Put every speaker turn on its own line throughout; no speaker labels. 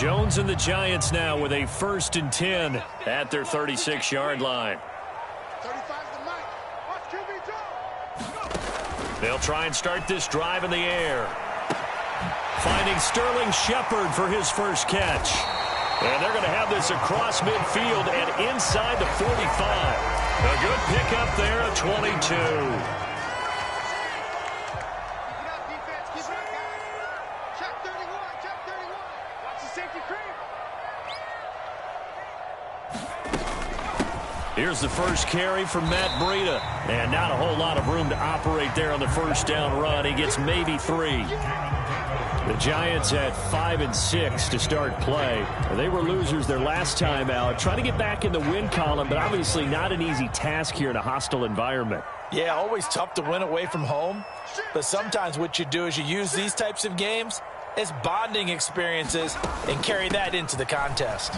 Jones and the Giants now with a 1st and 10 at their 36-yard line. They'll try and start this drive in the air. Finding Sterling Shepard for his first catch. And they're going to have this across midfield and inside the 45. A good pickup there at 22. Here's the first carry for Matt Breida. And not a whole lot of room to operate there on the first down run. He gets maybe 3. The Giants at 5 and 6 to start play. They were losers their last time out. Trying to get back in the win column, but obviously not an easy task here in a hostile environment.
Yeah, always tough to win away from home. But sometimes what you do is you use these types of games as bonding experiences and carry that into the contest.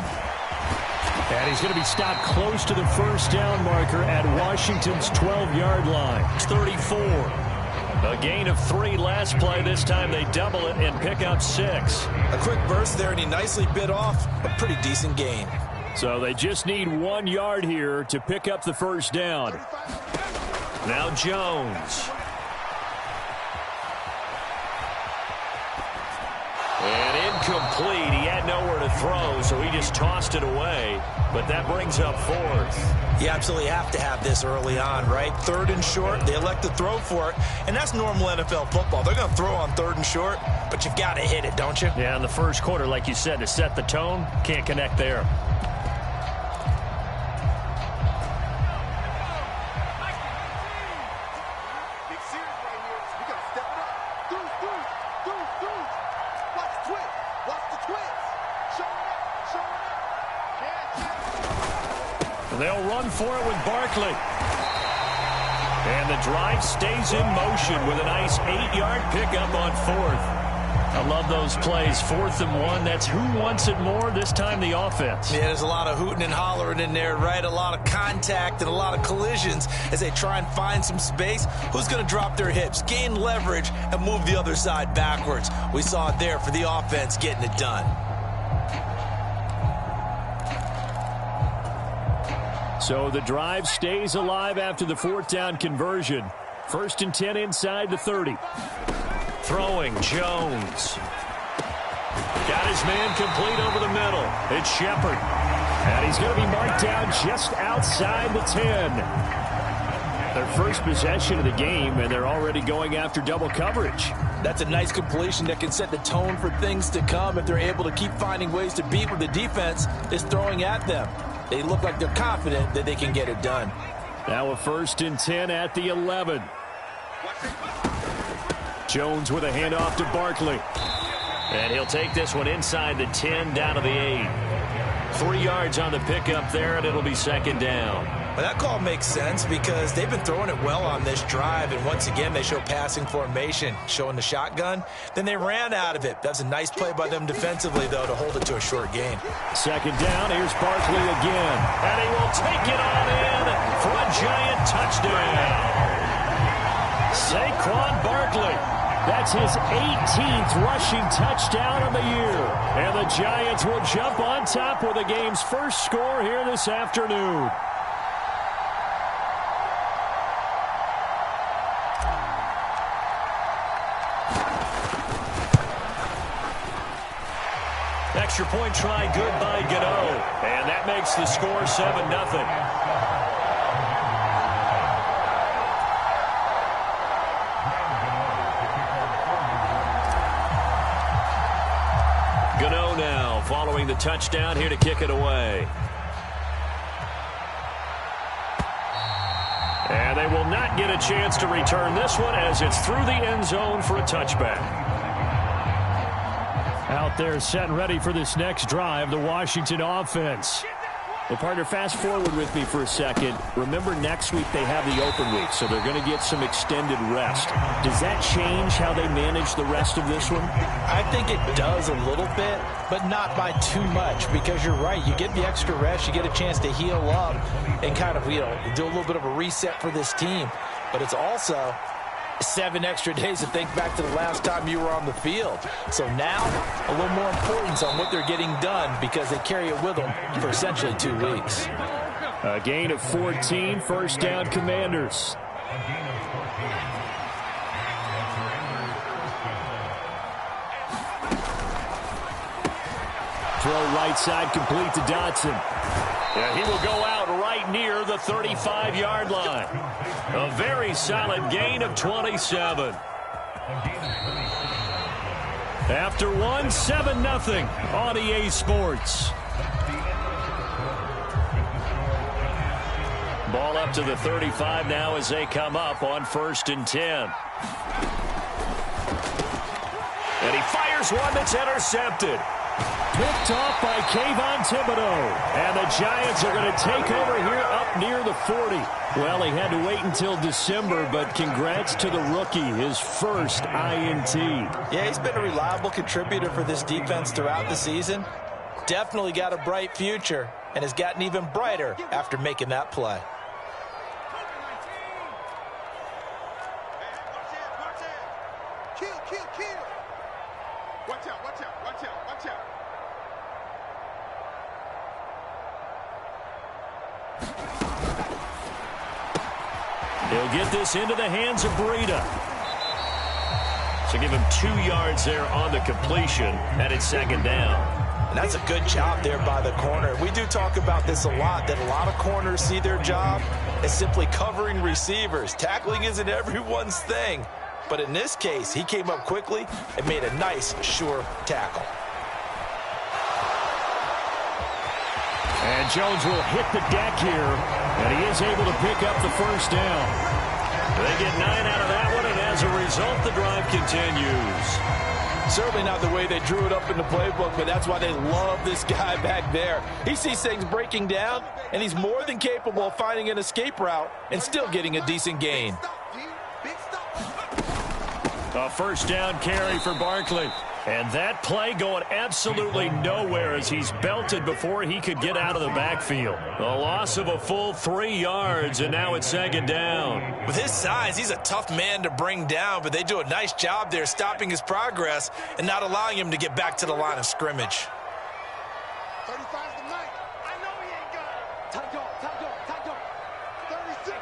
And he's going to be stopped close to the first down marker at Washington's 12-yard line. It's 34. A gain of 3 last play. This time they double it and pick up 6.
A quick burst there, and he nicely bit off a pretty decent gain.
So they just need 1 yard here to pick up the first down. Now Jones. And incomplete. He had nowhere to throw, so he just tossed it away. But that brings up 4th.
You absolutely have to have this early on, right? 3rd and short, they elect to throw for it. And that's normal NFL football. They're going to throw on 3rd and short, but you've got to hit it, don't you?
Yeah, in the first quarter, like you said, to set the tone, can't connect there. They'll run for it with Barkley. And the drive stays in motion with a nice 8-yard pickup on 4th. I love those plays. 4th and 1. That's who wants it more, this time the offense.
Yeah, there's a lot of hooting and hollering in there, right? A lot of contact and a lot of collisions as they try and find some space. Who's going to drop their hips, gain leverage, and move the other side backwards? We saw it there for the offense getting it done.
So the drive stays alive after the 4th down conversion. 1st and 10 inside the 30. Throwing Jones. Got his man complete over the middle. It's Shepard. And he's going to be marked down just outside the 10. Their first possession of the game, and they're already going after double coverage.
That's a nice completion that can set the tone for things to come if they're able to keep finding ways to beat what the defense is throwing at them. They look like they're confident that they can get it done.
Now a 1st and 10 at the 11. Jones with a handoff to Barkley. And he'll take this one inside the 10 down to the 8. 3 yards on the pickup there, and it'll be 2nd down.
Well, that call makes sense because they've been throwing it well on this drive, and once again they show passing formation, showing the shotgun. Then they ran out of it. That's a nice play by them defensively, though, to hold it to a short gain.
2nd down, here's Barkley again. And he will take it on in for a Giant touchdown. Saquon Barkley. That's his 18th rushing touchdown of the year. And the Giants will jump on top with the game's first score here this afternoon. Extra point try good by Gano. And that makes the score 7-0. Gano now following the touchdown here to kick it away. And they will not get a chance to return this one as it's through the end zone for a touchback. Out there set and ready for this next drive, the Washington offense. Well, partner, fast forward with me for a second. Remember, next week they have the open week, so they're going to get some extended rest. Does that change how they manage the rest of this one?
I think it does a little bit, but not by too much, because you're right. You get the extra rest, you get a chance to heal up and kind of, do a little bit of a reset for this team. But it's also 7 extra days to think back to the last time you were on the field. So now, a little more importance on what they're getting done because they carry it with them for essentially 2 weeks.
A gain of 14, first down, Commanders. Throw right side complete to Dotson. Yeah, he will go out right near the 35-yard line. A very solid gain of 27. After one, 7-0 on EA Sports. Ball up to the 35 now as they come up on 1st and 10. And he fires one that's intercepted. Picked off by Kayvon Thibodeau. And the Giants are going to take over here up near the 40. Well, he had to wait until December, but congrats to the rookie, his first INT.
Yeah, he's been a reliable contributor for this defense throughout the season. Definitely got a bright future and has gotten even brighter after making that play.
He'll get this into the hands of Breida. So give him 2 yards there on the completion, and it's 2nd down.
And that's a good job there by the corner. We do talk about this a lot, that a lot of corners see their job as simply covering receivers. Tackling isn't everyone's thing. But in this case, he came up quickly and made a nice, sure tackle.
And Jones will hit the deck here, and he is able to pick up the first down. They get 9 out of that one, and as a result, the drive continues.
Certainly not the way they drew it up in the playbook, but that's why they love this guy back there. He sees things breaking down, and he's more than capable of finding an escape route and still getting a decent gain.
A first down carry for Barkley. And that play going absolutely nowhere as he's belted before he could get out of the backfield. A loss of a full 3 yards, and now it's 2nd down.
With his size, he's a tough man to bring down, but they do a nice job there stopping his progress and not allowing him to get back to the line of scrimmage.
35's the night. I know he ain't got it. Tight dog. 36.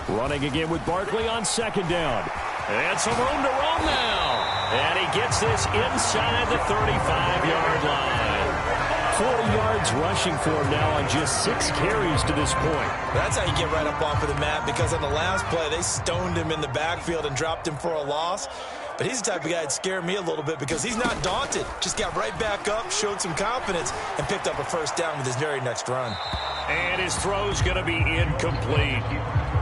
Running again with Barkley on 2nd down. And some room to roam now. And he gets this inside the 35-yard line. 40 yards rushing for him now on just 6 carries to this point.
That's how you get right up off of the mat, because on the last play, they stoned him in the backfield and dropped him for a loss. But he's the type of guy that scared me a little bit because he's not daunted. Just got right back up, showed some confidence, and picked up a first down with his very next run.
And his throw's going to be incomplete.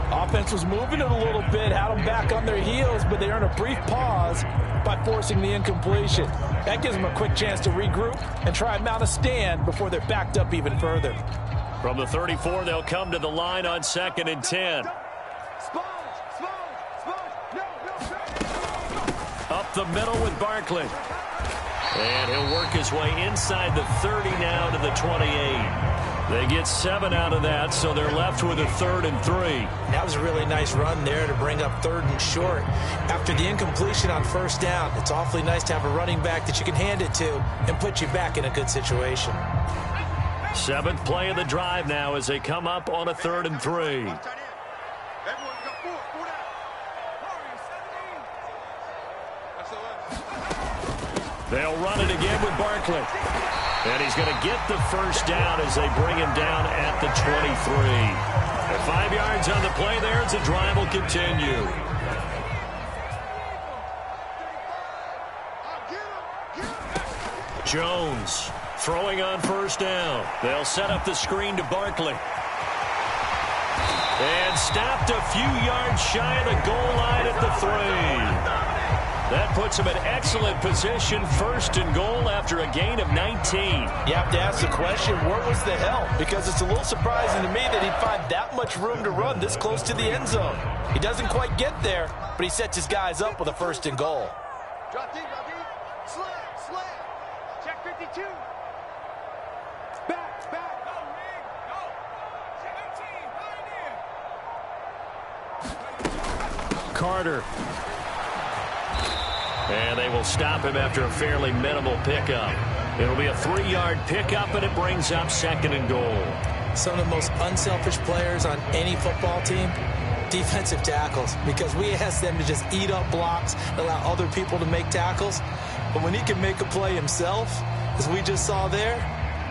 Offense was moving it a little bit, had them back on their heels, but they earned a brief pause by forcing the incompletion. That gives them a quick chance to regroup and try and mount a stand before they're backed up even further.
From the 34, they'll come to the line on 2nd and 10. Up the middle with Barkley. And he'll work his way inside the 30 now to the 28. They get 7 out of that, so they're left with a 3rd and 3.
That was a really nice run there to bring up 3rd and short. After the incompletion on first down, it's awfully nice to have a running back that you can hand it to and put you back in a good situation.
7th play of the drive now as they come up on a 3rd and 3. They'll run it again with Barkley. And he's going to get the first down as they bring him down at the 23. At 5 yards on the play there as the drive will continue. Jones throwing on first down. They'll set up the screen to Barkley. And stopped a few yards shy of the goal line at the 3. That puts him in excellent position, 1st and goal after a gain of 19.
You have to ask the question, where was the help? Because it's a little surprising to me that he'd find that much room to run this close to the end zone. He doesn't quite get there, but he sets his guys up with a 1st and goal.
Drop deep. Slam. Check 52. Back. Go, Rick. Go. 17,
Carter. And they will stop him after a fairly minimal pickup. It'll be a 3-yard pickup, and it brings up 2nd and goal.
Some of the most unselfish players on any football team, defensive tackles, because we ask them to just eat up blocks, allow other people to make tackles. But when he can make a play himself, as we just saw there,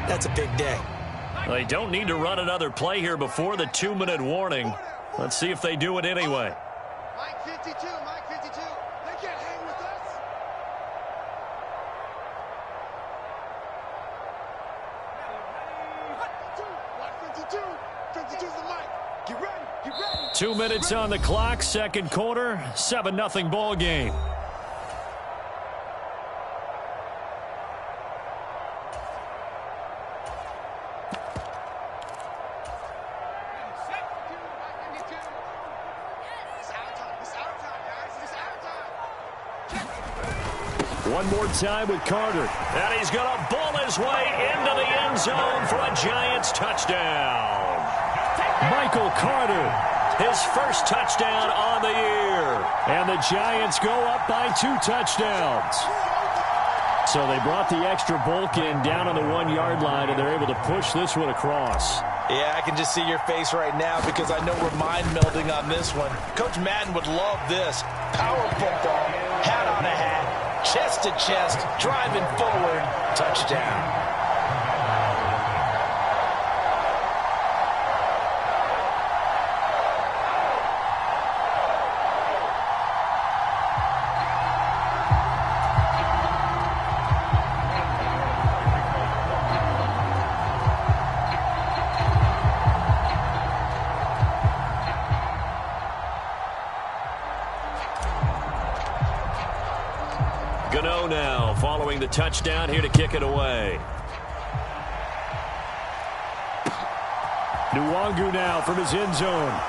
that's a big day.
They don't need to run another play here before the 2-minute warning. Let's see if they do it anyway.
Mike 52, Mike 52. They can't hang with us. Mike 52. 52's the mic. Get ready, get ready.
2 minutes on the clock, 2nd quarter, 7-0 ball game. One more time with Carter. And he's going to bull his way into the end zone for a Giants touchdown. Michael Carter, his first touchdown on the year. And the Giants go up by 2 touchdowns. So they brought the extra bulk in down on the 1-yard line, and they're able to push this one across.
Yeah, I can just see your face right now because I know we're mind melding on this one. Coach Madden would love this. Power football, hat on a hat, chest to chest, driving forward, touchdown.
Gano now following the touchdown here to kick it away. Nwangu now from his end zone.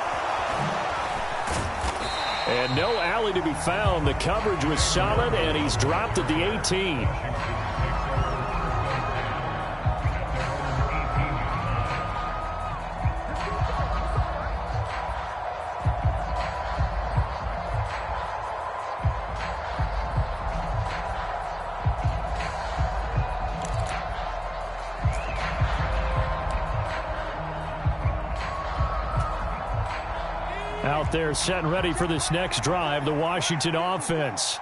And no alley to be found. The coverage was solid, and he's dropped at the 18. Out there set and ready for this next drive, the Washington offense.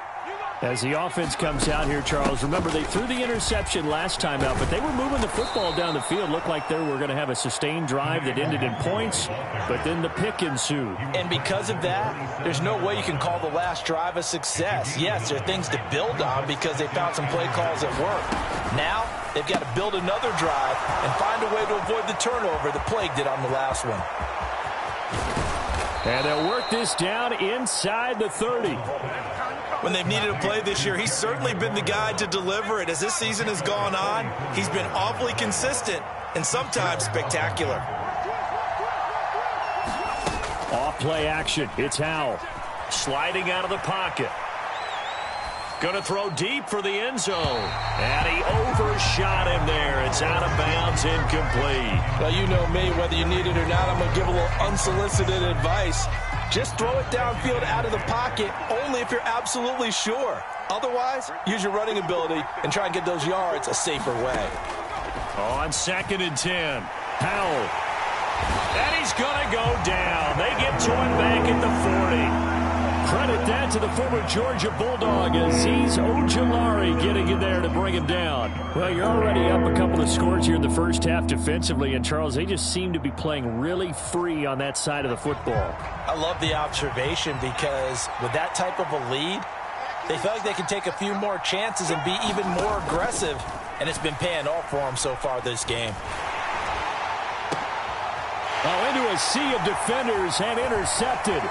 As the offense comes out here, Charles, remember they threw the interception last time out, but they were moving the football down the field. Looked like they were going to have a sustained drive that ended in points, but then the pick ensued.
And because of that, there's no way you can call the last drive a success. Yes, there are things to build on because they found some play calls that work. Now, they've got to build another drive and find a way to avoid the turnover that plagued it on the last one.
And they'll work this down inside the 30.
When they've needed a play this year, he's certainly been the guy to deliver it. As this season has gone on, he's been awfully consistent and sometimes spectacular.
Off play action. It's Howell. Sliding out of the pocket. Going to throw deep for the end zone. And he overshot him there. It's out of bounds, incomplete.
Well, you know me, whether you need it or not, I'm going to give a little unsolicited advice. Just throw it downfield out of the pocket only if you're absolutely sure. Otherwise, use your running ability and try and get those yards a safer way.
On 2nd and 10, Howell. And he's going to go down. They get to him back at the 40. Credit that to the former Georgia Bulldog, Azeez Ojulari getting in there to bring him down. Well, you're already up a couple of scores here in the first half defensively, and Charles, they just seem to be playing really free on that side of the football.
I love the observation because with that type of a lead, they feel like they can take a few more chances and be even more aggressive, and it's been paying off for them so far this game.
Oh, into a sea of defenders and intercepted.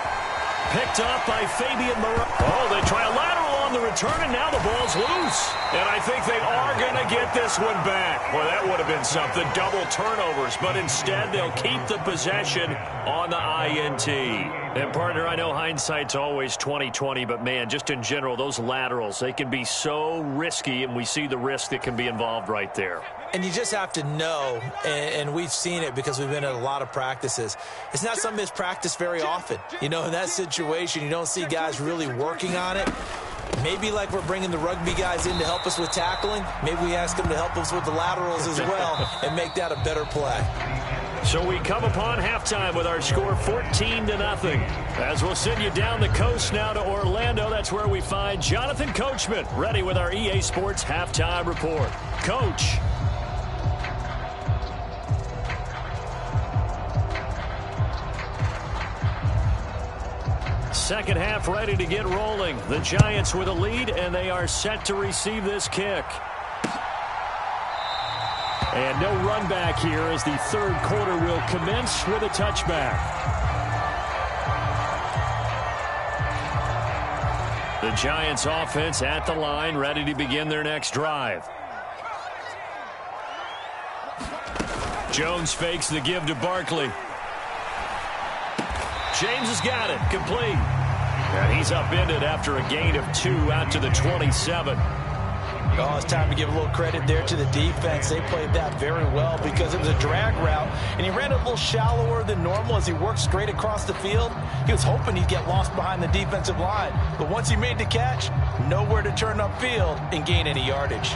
Picked up by Fabian Moreau. Oh, they try a lateral on the return, and now the ball's loose. And I think they are going to get this one back. Well, that would have been something, double turnovers. But instead, they'll keep the possession on the INT. And, partner, I know hindsight's always 20/20, but, man, just in general, those laterals, they can be so risky, and we see the risk that can be involved right there.
And you just have to know, and we've seen it because we've been at a lot of practices. It's not something that's practiced very often. You know, in that situation, you don't see guys really working on it. Maybe like we're bringing the rugby guys in to help us with tackling, maybe we ask them to help us with the laterals as well and make that a better play.
So we come upon halftime with our score 14-0. As we'll send you down the coast now to Orlando, that's where we find Jonathan Coachman ready with our EA Sports halftime report. Coach. Second half ready to get rolling. The Giants with a lead, and they are set to receive this kick. And no run back here as the third quarter will commence with a touchback. The Giants offense at the line, ready to begin their next drive. Jones fakes the give to Barkley. James has got it, complete. And he's upended after a gain of 2 out to the 27.
Oh, it's time to give a little credit there to the defense. They played that very well because it was a drag route, and he ran a little shallower than normal as he worked straight across the field. He was hoping he'd get lost behind the defensive line, but once he made the catch, nowhere to turn upfield and gain any yardage.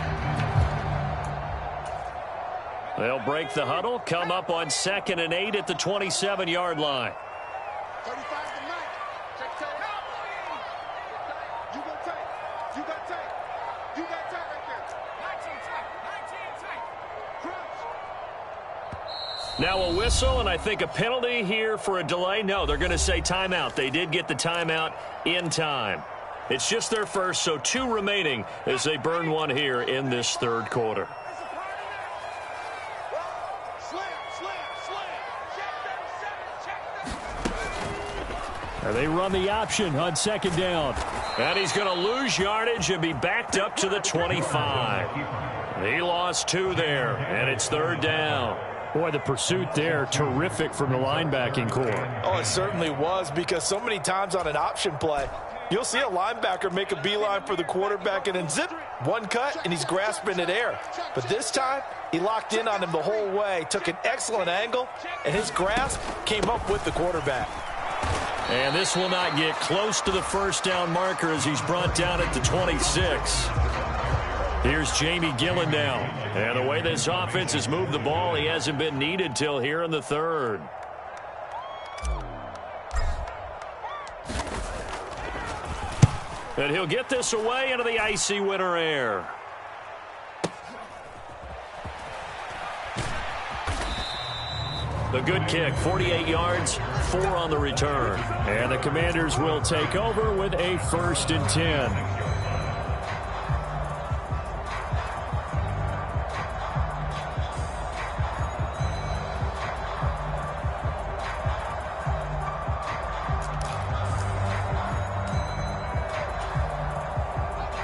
They'll break the huddle, come up on 2nd and 8 at the 27-yard line.
35 to Mike. Check tape. You got tape. You got tape. You got tape right there. 19 tape. Crunch.
Now a whistle, and I think a penalty here for a delay. No, they're going to say timeout. They did get the timeout in time. It's just their first, so 2 remaining as they burn one here in this third quarter. They run the option on 2nd down. And he's going to lose yardage and be backed up to the 25. He lost 2 there, and it's 3rd down. Boy, the pursuit there, terrific from the linebacking core.
Oh, it certainly was, because so many times on an option play, you'll see a linebacker make a beeline for the quarterback and then zip, one cut, and he's grasping at air. But this time, he locked in on him the whole way, took an excellent angle, and his grasp came up with the quarterback.
And this will not get close to the first down marker as he's brought down at the 26. Here's Jamie Gillen now. And the way this offense has moved the ball, he hasn't been needed till here in the 3rd. And he'll get this away into the icy winter air. The good kick, 48 yards, 4 on the return. And the Commanders will take over with a 1st and 10.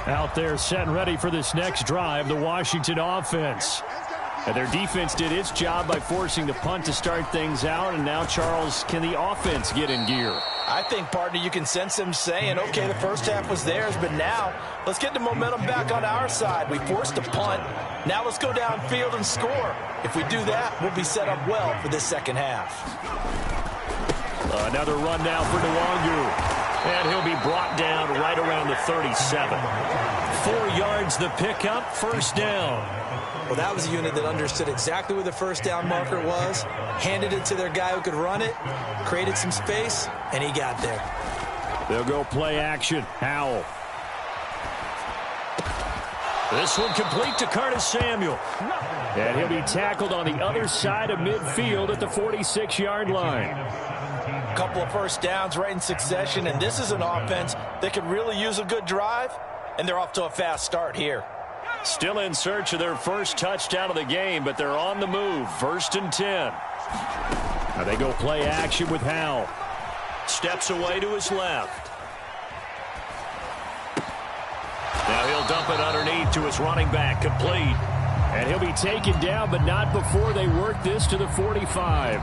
Out there set and ready for this next drive, the Washington offense. And their defense did its job by forcing the punt to start things out. And now, Charles, can the offense get in gear?
I think, partner, you can sense them saying, okay, the first half was theirs, but now let's get the momentum back on our side. We forced a punt. Now let's go downfield and score. If we do that, we'll be set up well for this second half.
Another run now for Nwangu. And he'll be brought down right around the 37. 4 yards the pickup, 1st down.
Well, that was a unit that understood exactly where the first down marker was, handed it to their guy who could run it, created some space, and he got there.
They'll go play action. Howell. This one complete to Curtis Samuel. And he'll be tackled on the other side of midfield at the 46-yard line.
A couple of first downs right in succession, and this is an offense that could really use a good drive, and they're off to a fast start here.
Still in search of their first touchdown of the game, but they're on the move. 1st and 10. Now they go play action with Howell. Steps away to his left. Now he'll dump it underneath to his running back, complete. And he'll be taken down, but not before they work this to the 45.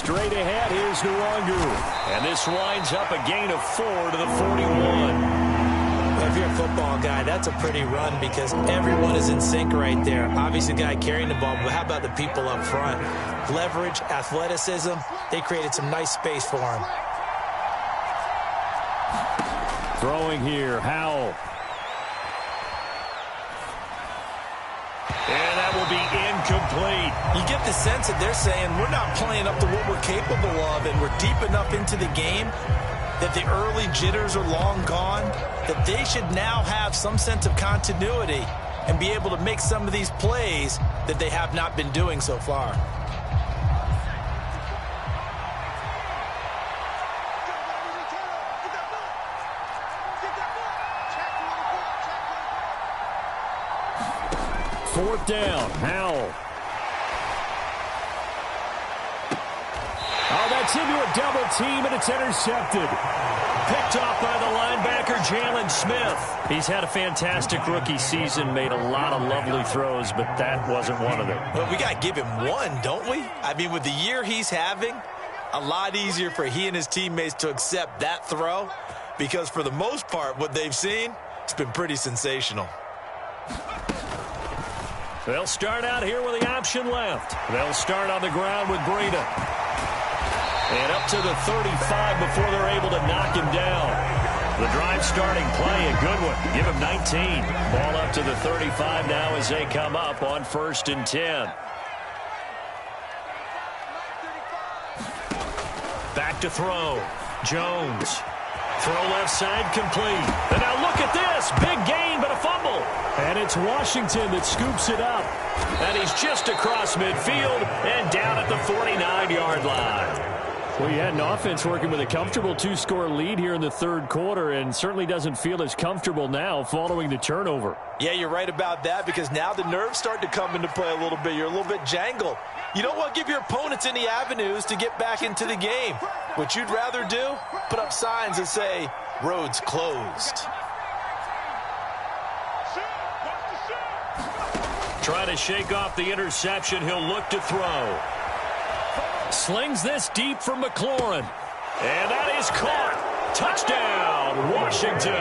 straight ahead. Here's Nwangu. And this winds up a gain of 4 to the 41.
If you're a football guy, that's a pretty run because everyone is in sync right there. Obviously, the guy carrying the ball, but how about the people up front? Leverage, athleticism, they created some nice space for him.
Throwing here, Howell. And that will be incomplete.
You get the sense that they're saying we're not playing up to what we're capable of, and we're deep enough into the game that the early jitters are long gone, that they should now have some sense of continuity and be able to make some of these plays that they have not been doing so far.
Fourth down, Howell. Oh, that's into a double team, and it's intercepted. Picked off by the linebacker, Jalen Smith. He's had a fantastic rookie season, made a lot of lovely throws, but that wasn't one of them.
Well, we got to give him one, don't we? I mean, with the year he's having, a lot easier for he and his teammates to accept that throw because for the most part, what they've seen, it's been pretty sensational.
They'll start out here with the option left. They'll start on the ground with Breida. And up to the 35 before they're able to knock him down. The drive starting play, a good one. Give him 19. Ball up to the 35 now as they come up on 1st and 10. Back to throw. Jones. Throw left side complete. And now look at this. Big gain, but a fumble. And it's Washington that scoops it up. And he's just across midfield and down at the 49-yard line. Well, you had an offense working with a comfortable 2-score lead here in the third quarter and certainly doesn't feel as comfortable now following the turnover.
Yeah, you're right about that because now the nerves start to come into play a little bit. You're a little bit jangled. You don't want to give your opponents any avenues to get back into the game. What you'd rather do, put up signs that say, roads closed.
Trying to shake off the interception. He'll look to throw. Slings this deep for McLaurin. And that is caught. Touchdown, Washington.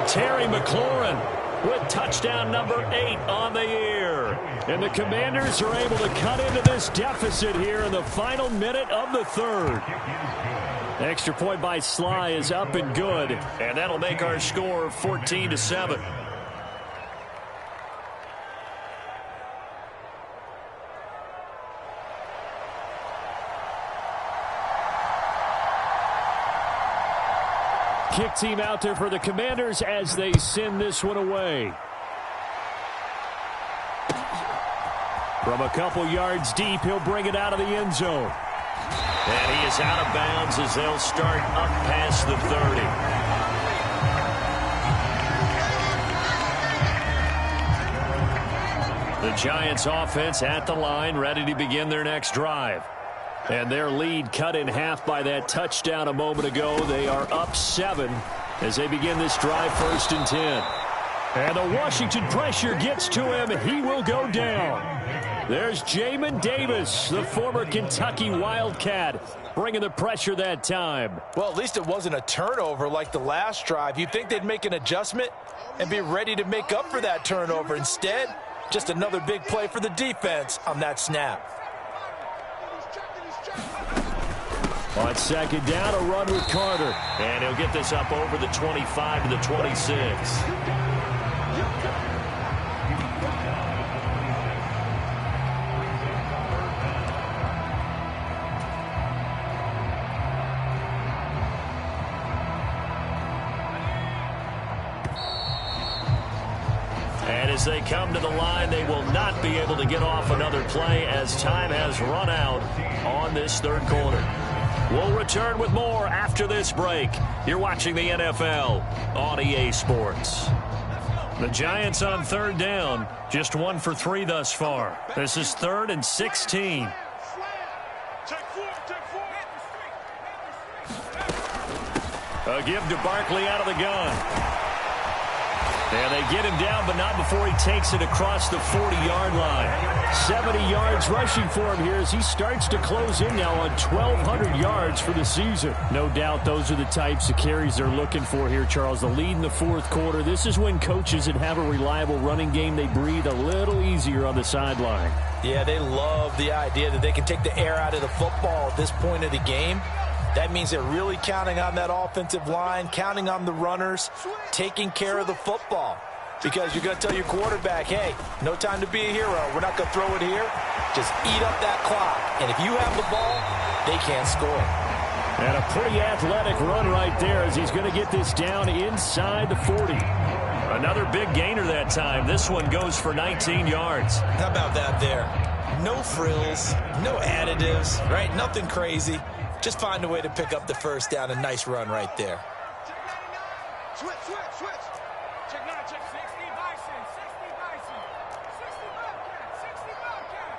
Terry McLaurin with touchdown number 8 on the year. And the Commanders are able to cut into this deficit here in the final minute of the third. Extra point by Sly is up and good. And that'll make our score 14-7. Kick team out there for the Commanders as they send this one away. From a couple yards deep, he'll bring it out of the end zone. And he is out of bounds as they'll start up past the 30. The Giants offense at the line, ready to begin their next drive. And their lead cut in half by that touchdown a moment ago. They are up 7 as they begin this drive 1st and 10. And the Washington pressure gets to him. He will go down. There's Jamin Davis, the former Kentucky Wildcat, bringing the pressure that time.
Well, at least it wasn't a turnover like the last drive. You'd think they'd make an adjustment and be ready to make up for that turnover. Instead, just another big play for the defense on that snap.
On 2nd down, a run with Carter. And he'll get this up over the 25 to the 26. And as they come to the line, they will not be able to get off another play as time has run out on this third quarter. We'll return with more after this break. You're watching the NFL on EA Sports. The Giants on 3rd down, just 1 for 3 thus far. This is 3rd and 16. A give to Barkley out of the gun. And they get him down, but not before he takes it across the 40-yard line. 70 yards rushing for him here as he starts to close in now on 1,200 yards for the season. No doubt those are the types of carries they're looking for here, Charles. The lead in the fourth quarter. This is when coaches that have a reliable running game, they breathe a little easier on the sideline.
Yeah, they love the idea that they can take the air out of the football at this point of the game. That means they're really counting on that offensive line, counting on the runners, taking care of the football. Because you're going to tell your quarterback, hey, no time to be a hero. We're not going to throw it here. Just eat up that clock. And if you have the ball, they can't score.
And a pretty athletic run right there as he's going to get this down inside the 40. Another big gainer that time. This one goes for 19 yards.
How about that there? No frills, no additives, right? Nothing crazy. Just find a way to pick up the first down. A nice run right there.
Switch. Check 9, check 60 Bison, 60 Bison, 60 Bobcat, 60 Bobcat.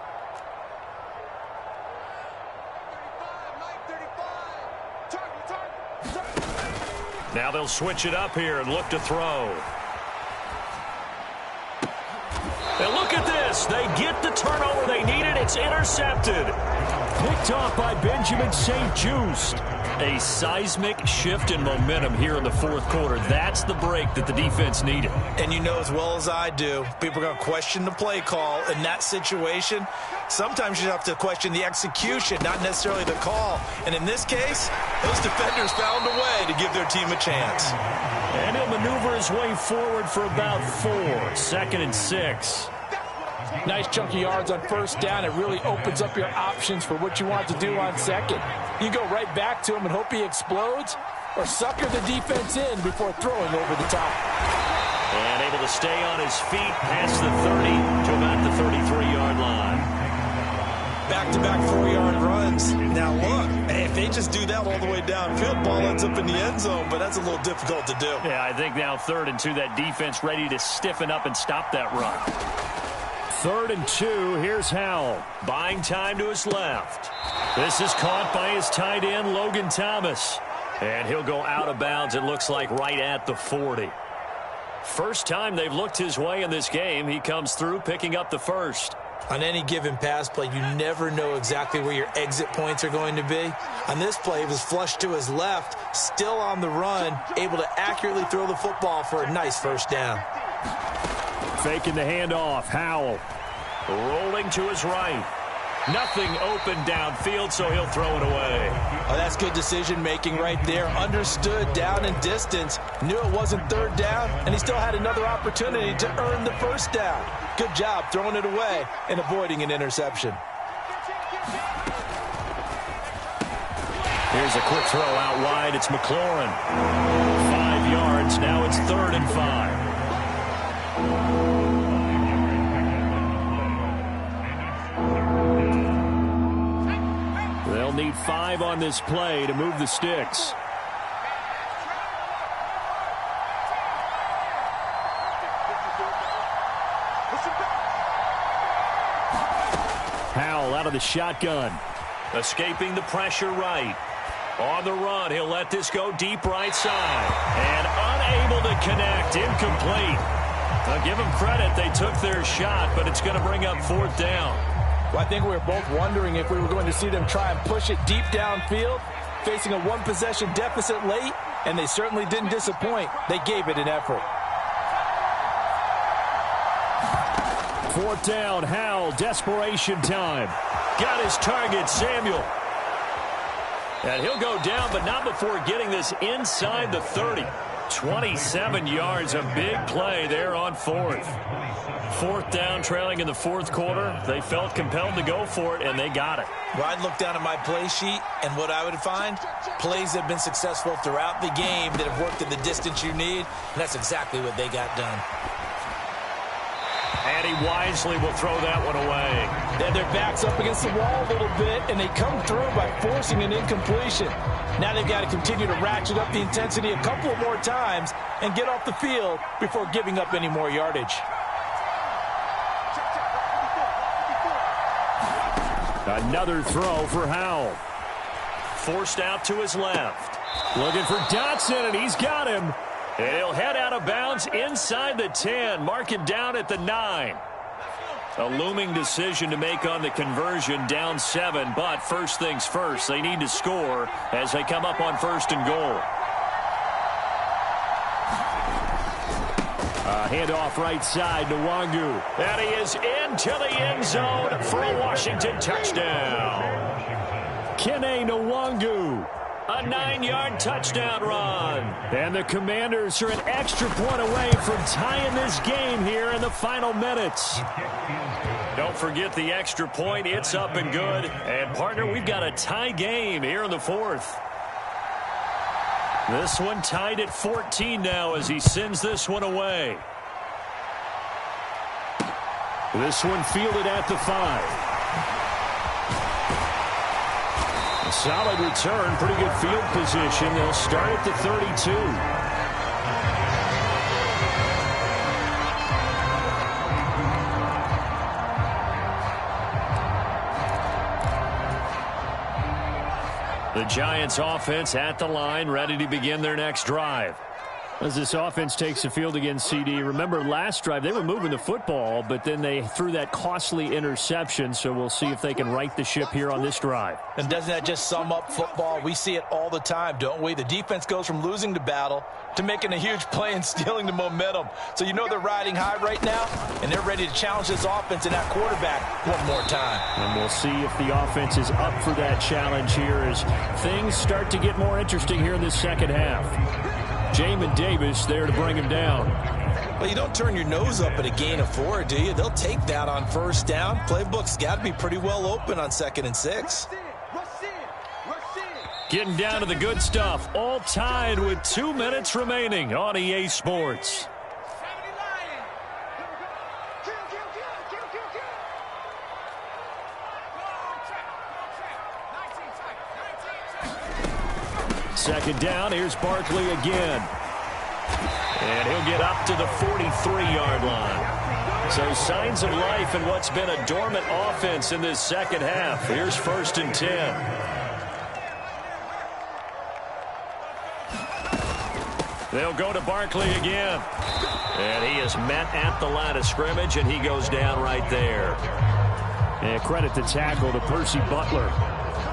35, Mike, 35. Target.
Now they'll switch it up here and look to throw. And look at this. They get the turnover they needed. It's intercepted. Picked off by Benjamin St-Juste. A seismic shift in momentum here in the fourth quarter. That's the break that the defense needed.
And you know as well as I do, people are going to question the play call in that situation. Sometimes you have to question the execution, not necessarily the call. And in this case, those defenders found a way to give their team a chance.
And he'll maneuver his way forward for about 4. 2nd and 6.
Nice chunky yards on first down. It really opens up your options for what you want to do on second. You go right back to him and hope he explodes, or sucker the defense in before throwing over the top.
And able to stay on his feet past the 30 to about the 33-yard line.
Back-to-back 4-yard runs. Now look, if they just do that all the way downfield, ball ends up in the end zone, but that's a little difficult to do.
Yeah, I think now 3rd and 2, that defense ready to stiffen up and stop that run. 3rd and 2, here's Howell. Buying time to his left. This is caught by his tight end, Logan Thomas. And he'll go out of bounds, it looks like, right at the 40. First time they've looked his way in this game. He comes through picking up the first.
On any given pass play, you never know exactly where your exit points are going to be. On this play, he was flushed to his left, still on the run, able to accurately throw the football for a nice first down.
Faking the handoff, Howell. Rolling to his right. Nothing open downfield, so he'll throw it away.
Oh, that's good decision-making right there. Understood down and distance. Knew it wasn't 3rd down, and he still had another opportunity to earn the first down. Good job throwing it away and avoiding an interception.
Here's a quick throw out wide. It's McLaurin. 5 yards. Now it's 3rd and 5. They'll need 5 on this play to move the sticks. Howell out of the shotgun. Escaping the pressure right. On the run, he'll let this go deep right side. And unable to connect. Incomplete. I'll give them credit. They took their shot, but it's going to bring up 4th down.
Well, I think we were both wondering if we were going to see them try and push it deep downfield, facing a 1-possession deficit late, and they certainly didn't disappoint. They gave it an effort.
4th down, Howell, desperation time. Got his target, Samuel. And he'll go down, but not before getting this inside the 30. 27 yards, a big play there on 4th. 4th down, trailing in the fourth quarter. They felt compelled to go for it, and they got it.
Well, I'd look down at my play sheet, and what I would find, plays that have been successful throughout the game that have worked at the distance you need, and that's exactly what they got done.
And he wisely will throw that one away.
They had their backs up against the wall a little bit, and they come through by forcing an incompletion. Now they've got to continue to ratchet up the intensity a couple of more times and get off the field before giving up any more yardage.
Another throw for Howell. Forced out to his left. Looking for Dotson, and he's got him. And he'll head out of bounds inside the 10. Mark him down at the 9. A looming decision to make on the conversion, down 7. But first things first, they need to score as they come up on 1st and goal. Handoff right side to Nwangu. And he is into the end zone for a Washington touchdown. Kene Nwangu. A 9-yard touchdown run. And the Commanders are an extra point away from tying this game here in the final minutes. Don't forget the extra point. It's up and good. And, partner, we've got a tie game here in the 4th. This one tied at 14 now as he sends this one away. This one fielded at the 5. A solid return, pretty good field position. They'll start at the 32. The Giants offense at the line, ready to begin their next drive. As this offense takes the field against CD, remember last drive they were moving the football, but then they threw that costly interception, so we'll see if they can right the ship here on this drive.
And doesn't that just sum up football? We see it all the time, don't we? The defense goes from losing the battle to making a huge play and stealing the momentum. So you know they're riding high right now, and they're ready to challenge this offense and that quarterback one more time.
And we'll see if the offense is up for that challenge here as things start to get more interesting here in this second half. Jamin Davis there to bring him down.
Well, you don't turn your nose up at a gain of 4, do you? They'll take that on 1st down. Playbook's got to be pretty well open on 2nd and 6.
Getting down to the good stuff. All tied with 2 minutes remaining on EA Sports. Second down, here's Barkley again. And he'll get up to the 43-yard line. So signs of life in what's been a dormant offense in this second half. Here's 1st and 10. They'll go to Barkley again. And he is met at the line of scrimmage, and he goes down right there. And credit the tackle to Percy Butler.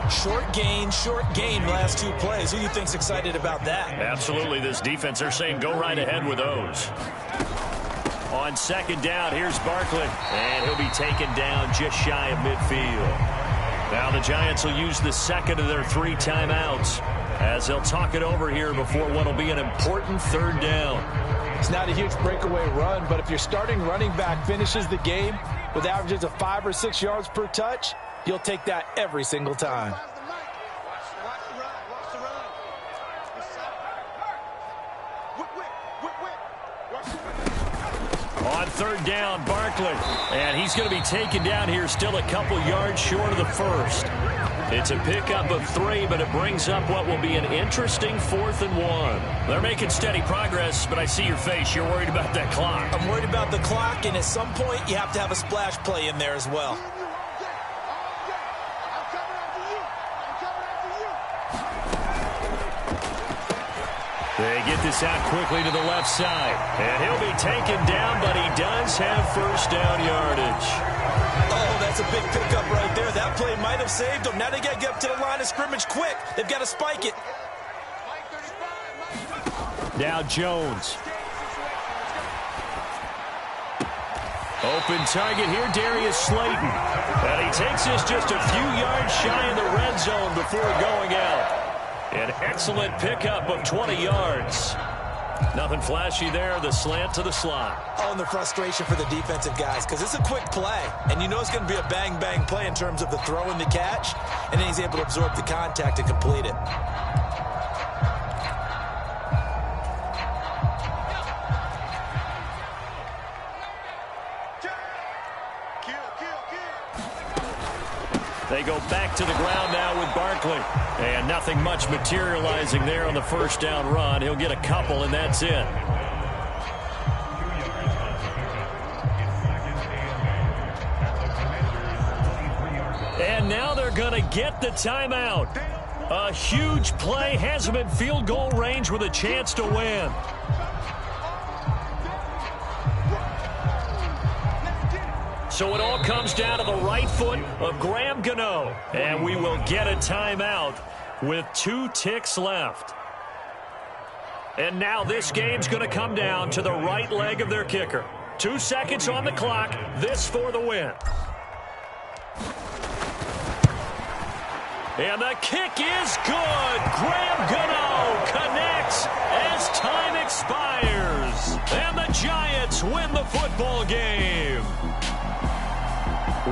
Short gain last 2 plays. Who do you think's excited about that?
Absolutely. This defense, they're saying go right ahead with those. On 2nd down, here's Barkley. And he'll be taken down just shy of midfield. Now the Giants will use the 2nd of their 3 timeouts as they'll talk it over here before what will be an important 3rd down.
It's not a huge breakaway run, but if your starting running back finishes the game with averages of 5 or 6 yards per touch, you'll take that every single time.
On 3rd down, Barkley. And he's going to be taken down here still a couple yards short of the 1st. It's a pickup of 3, but it brings up what will be an interesting 4th and 1. They're making steady progress, but I see your face. You're worried about that clock.
I'm worried about the clock, and at some point you have to have a splash play in there as well.
They get this out quickly to the left side. And he'll be taken down, but he does have 1st down yardage.
Oh, that's a big pickup right there. That play might have saved them. Now they got to get up to the line of scrimmage quick. They've got to spike it.
Now Jones. Open target here, Darius Slayton. And he takes this just a few yards shy in the red zone before going out. An excellent pickup of 20 yards. Nothing flashy there, the slant to the slot.
Oh, and the frustration for the defensive guys, because it's a quick play, and you know it's going to be a bang-bang play in terms of the throw and the catch, and then he's able to absorb the contact and complete it.
They go back to the ground now with Barkley. And nothing much materializing there on the 1st down run. He'll get a couple, and that's it. And now they're going to get the timeout. A huge play has him in field goal range with a chance to win. So it all comes down to the right foot of Graham Gano. And we will get a timeout with 2 ticks left. And now this game's going to come down to the right leg of their kicker. 2 seconds on the clock. This for the win. And the kick is good. Graham Gano connects as time expires. And the Giants win the football game.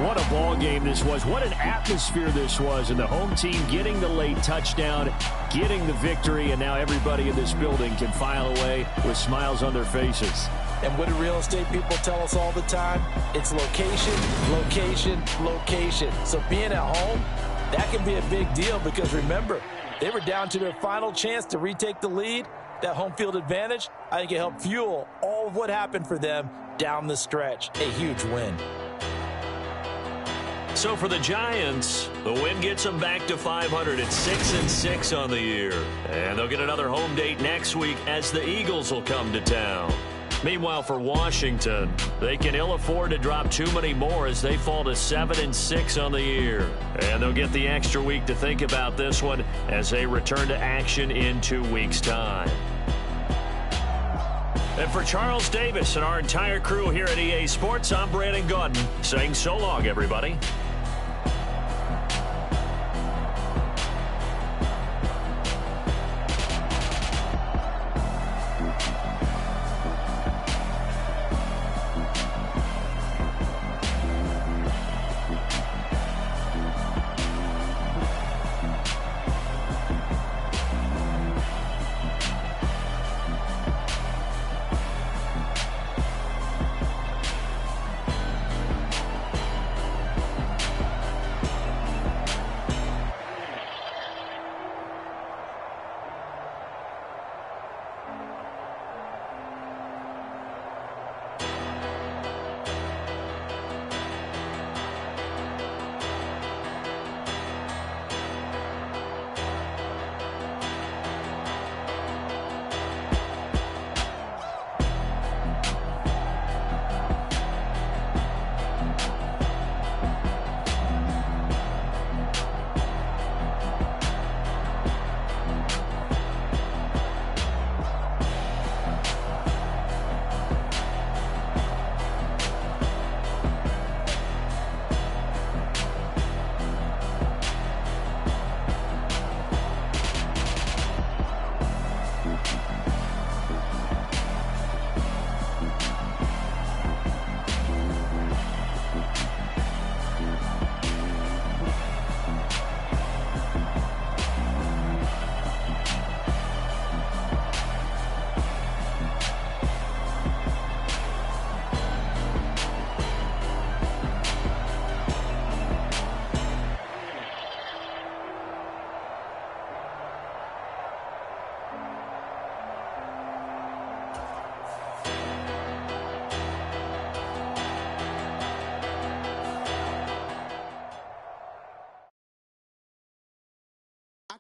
What a ball game this was. What an atmosphere this was. And the home team getting the late touchdown, getting the victory, and now everybody in this building can file away with smiles on their faces.
And what do real estate people tell us all the time? It's location, location, location. So being at home, that can be a big deal because remember, they were down to their final chance to retake the lead. That home field advantage, I think it helped fuel all of what happened for them down the stretch. A huge win.
So for the Giants, the win gets them back to 500 at 6-6 on the year. And they'll get another home date next week as the Eagles will come to town. Meanwhile, for Washington, they can ill afford to drop too many more as they fall to 7-6 on the year. And they'll get the extra week to think about this one as they return to action in 2 weeks' time. And for Charles Davis and our entire crew here at EA Sports, I'm Brandon Gaudin saying so long, everybody.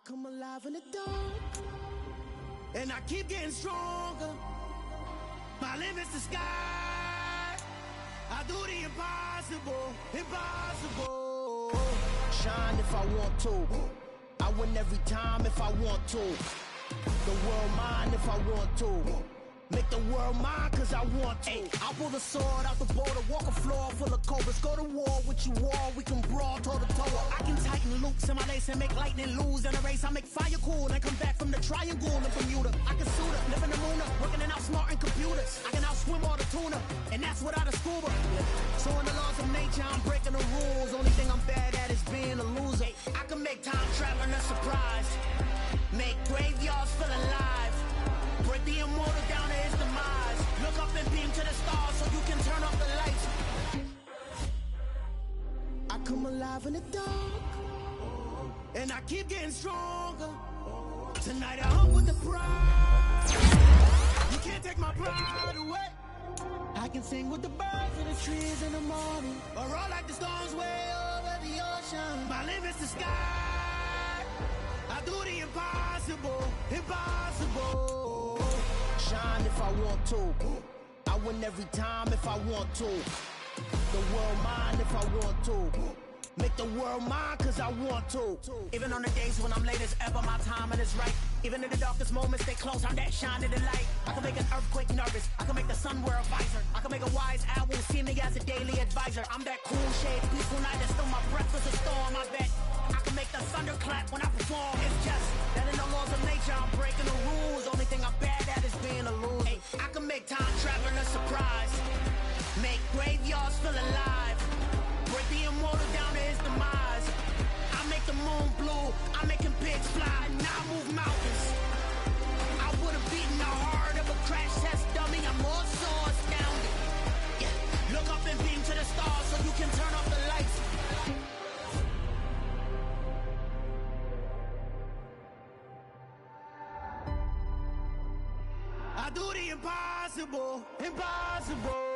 Come alive in the dark, and I keep getting stronger. My limit's the sky. I do the impossible, impossible. Shine if I want to. I win every time if I want to. The world mine if I want to. Make the world mine cause I want to. I pull the sword out the border, walk a floor full of cobras. Go to war with you all, we can brawl toe to toe. I can tighten loops in my lace and make lightning lose in a race. I make fire cool and come back from the triangle in Bermuda. I can suit up, live in the moon up, working and outsmarting computers. I can outswim all the tuna, and that's without a scuba. So in the laws of nature, I'm breaking the rules. Only thing I'm bad at is being a loser. I can make time traveling a surprise. Make graveyards feel alive. Break the immortal down to his demise. Look up and beam to the stars so you can turn off the lights. I come alive in the dark, and I keep getting stronger. Tonight I hung with the pride. You can't take my pride away. I can sing with the birds and the trees in the morning, or roll like the storms way over the ocean. My limit's the sky. I I do the impossible, impossible. Shine if I want to. I win every time if I want to. The world mine if I want to. Make the world mine cause I want to. Even on the days when I'm late as ever, my timing is right. Even in the darkest moments, stay close, I'm that shine in the light. I can make an earthquake nervous, I can make the sun wear a visor. I can make a wise owl see me as a daily advisor. I'm that cool shade, peaceful night, and still my breath is a storm, I bet. I can make the thunder clap when I perform. It's just that in the laws of nature, I'm breaking the rules. Only thing I'm bad at is being a loser. Hey, I can make time traveling a surprise. Make graveyards feel alive. Break the immortal down to his demise. I make the moon blue, I'm making pigs fly. Now I move mountains. I would've beaten the heart of a crash test dummy. I'm more so astounded. Yeah. Look up and beam to the stars so you can turn off the lights. I do the impossible, impossible.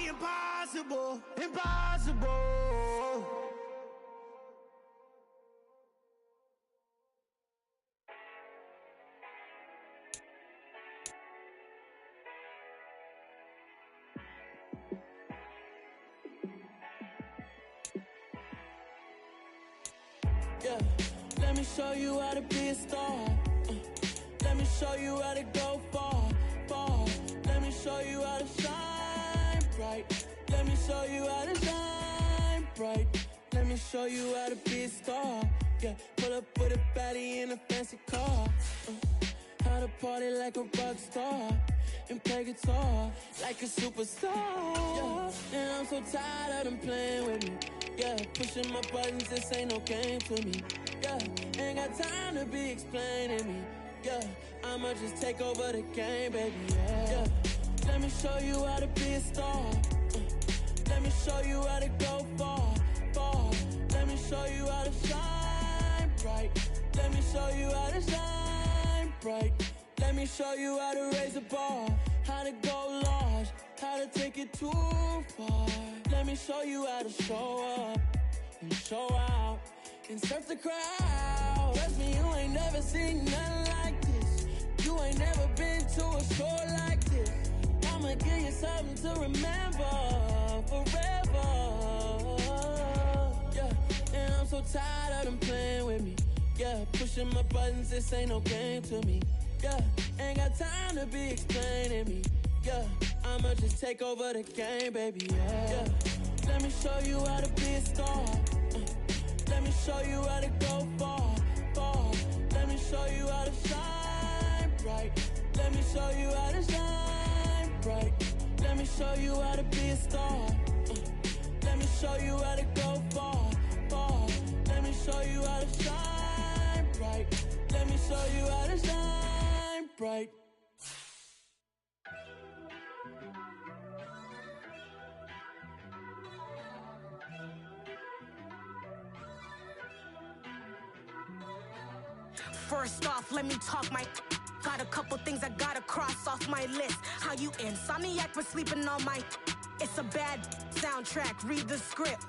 Impossible, impossible.
Yeah, let me show you how to be a star. Let me show you how to go far, far. Let me show you how to shine bright. Let me show you how to shine bright. Let me show you how to be a star. Yeah, pull up with a baddie in a fancy car. How to party like a rock star and play guitar like a superstar. Yeah, and I'm so tired of them playing with me. Yeah, pushing my buttons, this ain't no game to me. Yeah, ain't got time to be explaining me. Yeah, I'ma just take over the game, baby. Yeah, let me show you how to be a star. Let me show you how to go far, far. Let me show you how to shine bright. Let me show you how to shine bright. Let me show you how to raise a bar, how to go large, how to take it too far. Let me show you how to show up and show out and surf the crowd. Trust me, you ain't never seen nothing like this. You ain't never been to a show like this. I'ma give you something to remember forever. Yeah, and I'm so tired of them playing with me. Yeah, pushing my buttons, this ain't no game to me. Yeah, ain't got time to be explaining me. Yeah, I'ma just take over the game, baby. Yeah, let me show you how to be a star. Let me show you how to go far, far. Let me show you how to shine bright. Let me show you how to shine bright. Let me show you how to be a star. Let me show you how to go far, far. Let me show you how to shine bright. Let me show you how to shine bright.
First off, let me talk my... Got a couple things I gotta cross off my list. How you insomniac for sleeping on my... It's a bad soundtrack, read the script.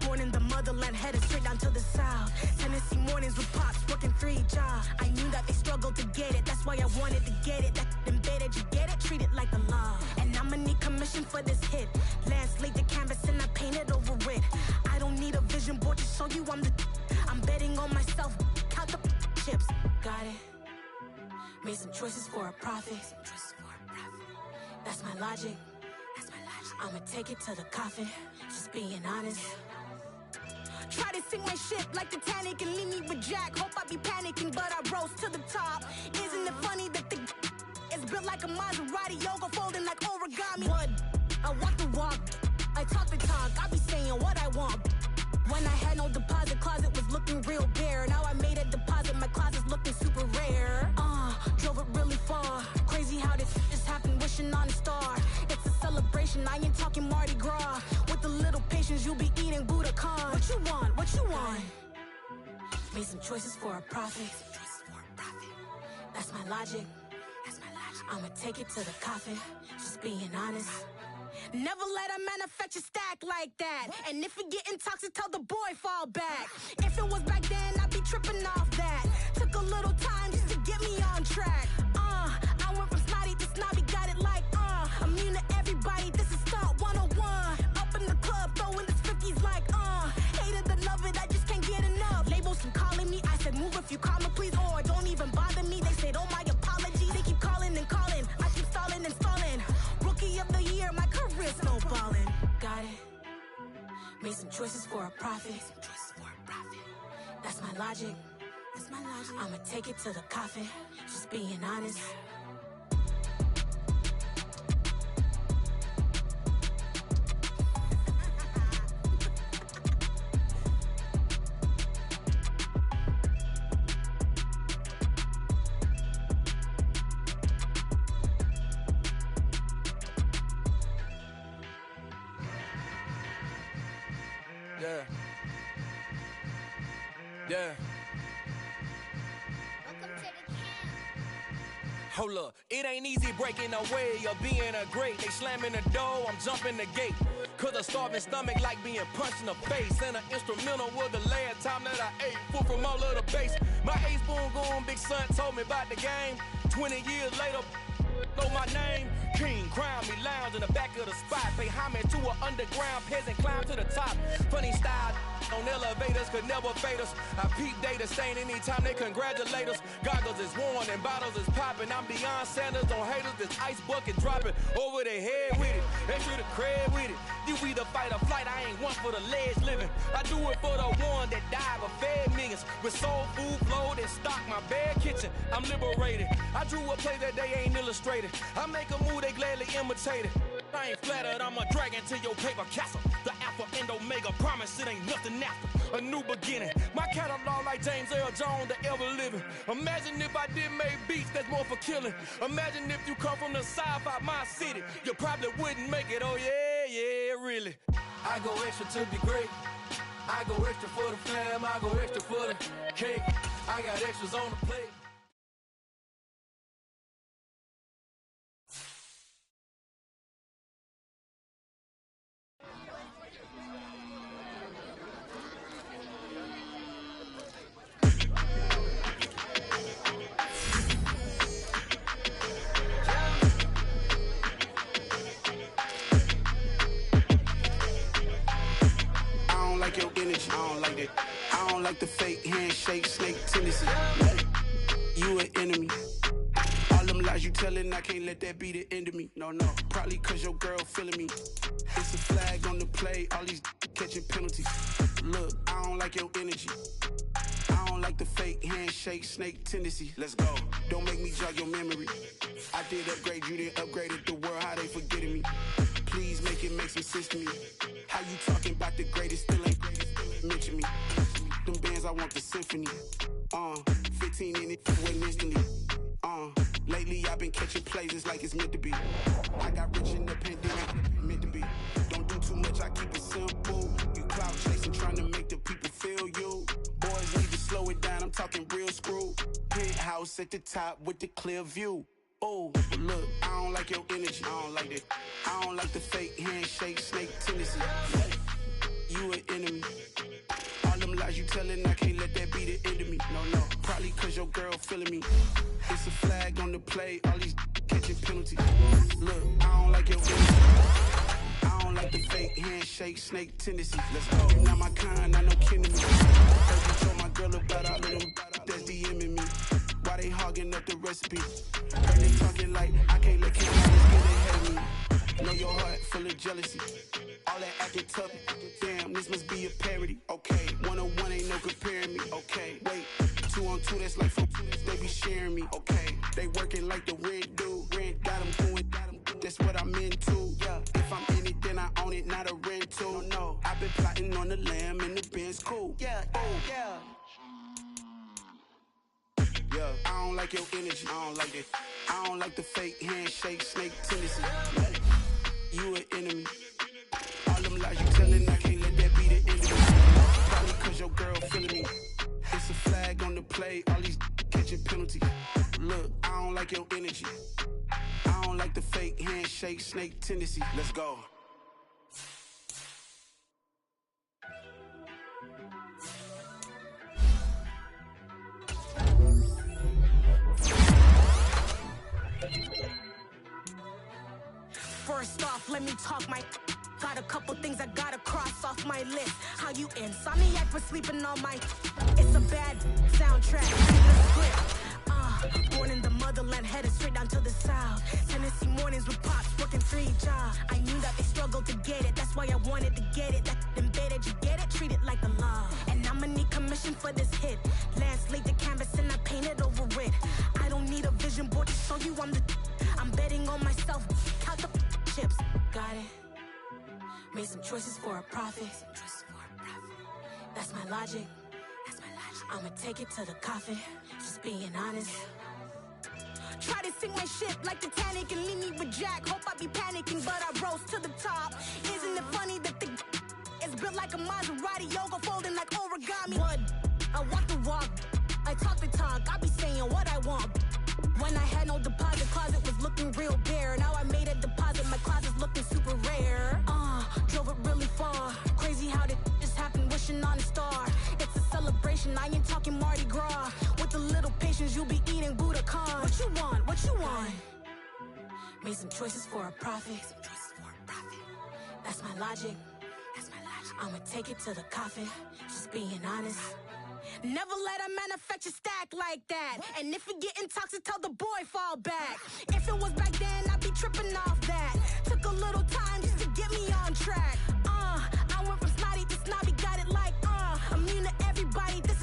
Born in the motherland, headed straight down to the south. Tennessee mornings with pops, working 3 jobs. I knew that they struggled to get it, that's why I wanted to get it. That embedded, you get it, treat it like a law. And I'ma need commission for this hit. Lance laid the canvas and I painted over it. I don't need a vision board to show you I'm the... I'm betting on myself, count the chips. Got it. Made some choices for a profit. That's my logic. I'ma take it to the coffin, just being honest. Try to sink my ship like Titanic and leave me with Jack. Hope I be panicking, but I rose to the top. Isn't it funny that the is built like a Maserati, yoga folding like origami? What? I walk the walk, I talk the talk, I be saying what I want. When I had no deposit, closet was looking real bare. Now I made a deposit, my closet's looking super rare. Drove it really far, celebration. I ain't talking Mardi Gras. With a little patience, you'll be eating Budokan. What you want? What you want? Made some choices for a profit. That's my logic. I'ma take it to the coffin. Just being honest. Never let a manufacture stack like that. And if it getting toxic, tell the boy fall back. If it was back then, I'd be tripping off that. Took a little time just to get me on track. I went from snotty to snobby, got it like immune to everybody, this is stunt 101. Up in the club, throwing this 50s like hated to love it, I just can't get enough. Labels from calling me, I said move if you call me please, or don't even bother me. They said oh my apology, they keep calling and calling. I keep stalling and stalling. Rookie of the year, my career snowballing. Got it. Made some choices for a profit. That's my logic. I'ma take it to the coffin. Just being honest.
Yeah. Hold up, it ain't easy breaking away or being a great. They slamming the door, I'm jumping the gate. Cause a starving stomach like being punched in the face. And an instrumental was the last time that I ate. Full from all of the bass. My ace boom goon, big son told me about the game. 20 years later, know my name. King, crown me, lounge in the back of the spot. Pay homage to an underground peasant, climb to the top. Funny style on elevators could never fade us. I peep data stain anytime they congratulate us. Goggles is worn and bottles is popping. I'm beyond Sanders on haters, this ice bucket dropping over their head with it. Extra the cred with it. You either fight or flight, I ain't one for the ledge living. I do it for the one that died but fed millions. With soul food flowed and stock my bare kitchen. I'm liberated. I drew a play that they ain't illustrated. I make a move, they gladly imitate it. I ain't flattered, I'm a dragon to your paper castle. The Alpha and Omega, promise it ain't nothing after. A new beginning. My catalog like James Earl Jones, the ever living. Imagine if I did make beats that's more for killing. Imagine if you come from the south out my city. You probably wouldn't make it, oh yeah, really. I go extra to be great. I go extra for the fam, I go extra for the cake. I got extras on the plate.
Your energy, I don't like that. I don't like the fake handshake, snake tendency. You an enemy. All them lies you telling, I can't let that be the end of me. No, probably cause your girl feeling me. It's a flag on the play, all these catching penalties. Look, I don't like your energy. I don't like the fake handshake, snake tendency. Let's go. Don't make me jog your memory. I did upgrade, you didn't upgrade it. The world, how they forgetting me. Please make it make some sense to me. How you talking about the greatest, still ain't mention me. Them bands, I want the symphony. 15 in it, went instantly. Lately I've been catching plays, it's like it's meant to be. I got rich in the pandemic, meant to be. Don't do too much, I keep it simple. You clout chasing, trying to make the people feel you. Boys need to slow it down, I'm talking real screw. Penthouse at the top with the clear view. Oh, look, I don't like your energy, I don't like that. I don't like the fake handshake, snake tendency. You an enemy. All them lies you telling, I can't let that be the end of me. No, probably cause your girl feeling me. It's a flag on the play, all these catching penalties. Look, I don't like your energy. I don't like the fake handshake, snake tendency. Let's go. You're not my kind, I know kidding me. Heard you told my girl about all of them that's DMing me. Why they hogging up the recipe? Heard they talking like I can't let kids get ahead of me. Know your heart full of jealousy. All that acting tough, damn, this must be a parody. Okay, 1-on-1 ain't no comparing me. Okay, wait, 2-on-2, that's like 4, they be sharing me. Okay, they working like the rent do. Rent got them going, that's what I'm into. Yeah, if I'm in it, then I own it, not a rental. No, I've been plotting on the lamb and the Benz cool. Yeah, yeah. Yeah, I don't like your energy, I don't like it. I don't like the fake handshake, snake tendency.
you an enemy. All them lies you telling, I can't let that be the enemy. Probably cause your girl feeling me. It's a flag on the play, all these catching penalties. Look, I don't like your energy. I don't like the fake handshake, snake tendency. Let's go.
First off, let me talk my. Got a couple things I gotta cross off my list. How you insomniac for sleeping on my. It's a bad soundtrack. Born in the motherland, headed straight down to the south. Tennessee mornings with pops, working 3 jobs. I knew that they struggled to get it. That's why I wanted to get it. That embedded, you get it? Treat it like a law. And I'ma need commission for this hit. Lance laid the canvas and I painted over it. I don't need a vision board to show you I'm betting on myself. Count the chips. Got it. Made some choices for a profit. That's my logic. I'ma take it to the coffin. Just being honest. Try to sink my ship like Titanic and leave me with Jack. Hope I be panicking, but I rose to the top. Isn't it funny that the is built like a Maserati, yoga folding like origami? What? I walk the walk. I talk the talk. I be saying what I want. When I had no deposit, closet was looking real bare. Now I made a deposit, my closet's looking super rare. Drove it really far. Crazy how did this happen, wishing on a star. It's a celebration, I ain't talking Mardi Gras. With a little patience, you'll be eating Budokan. What you want? What you want? Made some choices for a profit. That's my logic. I'ma take it to the coffin. Just being honest. Never let a manufacture stack like that. And if you getting toxic, tell the boy fall back. If it was back then, I'd be tripping off that. Took a little time just to get me on track. I went from snotty to snobby, got it like, immune to everybody. This